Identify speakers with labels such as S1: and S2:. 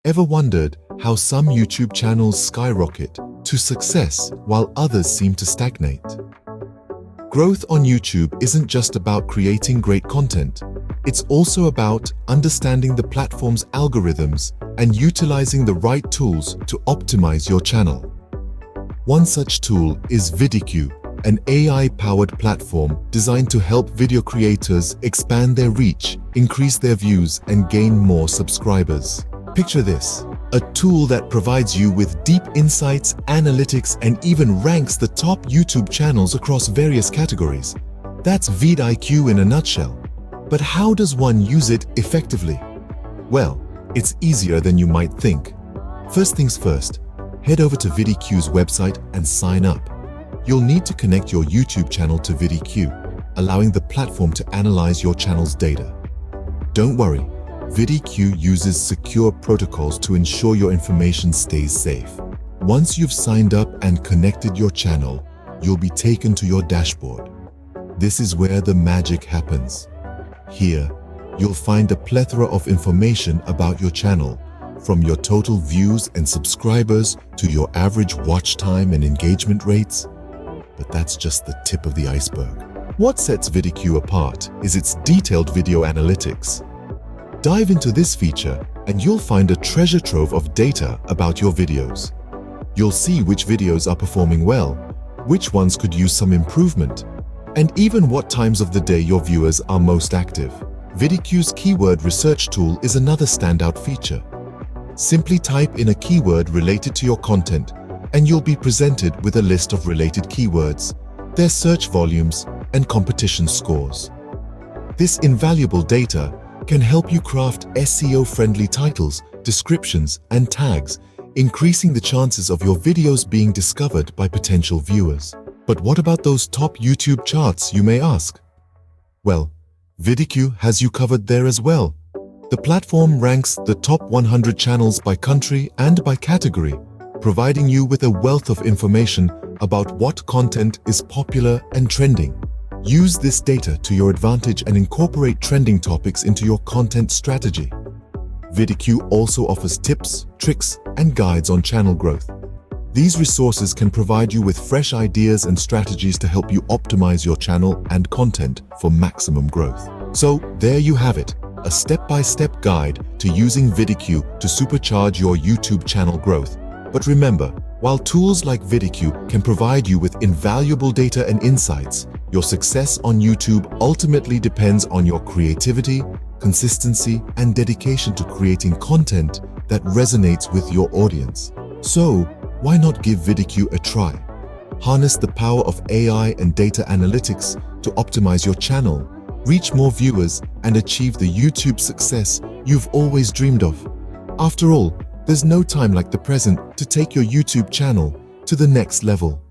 S1: Ever wondered how some YouTube channels skyrocket to success while others seem to stagnate? Growth on YouTube isn't just about creating great content. It's also about understanding the platform's algorithms and utilizing the right tools to optimize your channel. One such tool is VidIQ, an AI-powered platform designed to help video creators expand their reach, increase their views, and gain more subscribers. Picture this: a tool that provides you with deep insights, analytics, and even ranks the top YouTube channels across various categories. That's vidIQ in a nutshell. But how does one use it effectively? Well, it's easier than you might think. First things first, head over to vidIQ's website and sign up. You'll need to connect your YouTube channel to vidIQ, allowing the platform to analyze your channel's data. Don't worry, vidIQ uses secure protocols to ensure your information stays safe. Once you've signed up and connected your channel, you'll be taken to your dashboard. This is where the magic happens. Here, you'll find a plethora of information about your channel, from your total views and subscribers to your average watch time and engagement rates. But that's just the tip of the iceberg. What sets vidIQ apart is its detailed video analytics. Dive into this feature and you'll find a treasure trove of data about your videos. You'll see which videos are performing well, which ones could use some improvement, and even what times of the day your viewers are most active. vidIQ's keyword research tool is another standout feature. Simply type in a keyword related to your content, and you'll be presented with a list of related keywords, their search volumes, and competition scores. This invaluable data can help you craft SEO-friendly titles, descriptions, and tags, increasing the chances of your videos being discovered by potential viewers. But what about those top YouTube charts, you may ask? Well, vidIQ has you covered there as well. The platform ranks the top 100 channels by country and by category, providing you with a wealth of information about what content is popular and trending. Use this data to your advantage and incorporate trending topics into your content strategy. vidIQ also offers tips, tricks, and guides on channel growth. These resources can provide you with fresh ideas and strategies to help you optimize your channel and content for maximum growth. So there you have it, a step-by-step guide to using vidIQ to supercharge your YouTube channel growth. But remember, while tools like vidIQ can provide you with invaluable data and insights, your success on YouTube ultimately depends on your creativity, consistency, and dedication to creating content that resonates with your audience. So, why not give vidIQ a try? Harness the power of AI and data analytics to optimize your channel, reach more viewers, and achieve the YouTube success you've always dreamed of. After all, there's no time like the present to take your YouTube channel to the next level.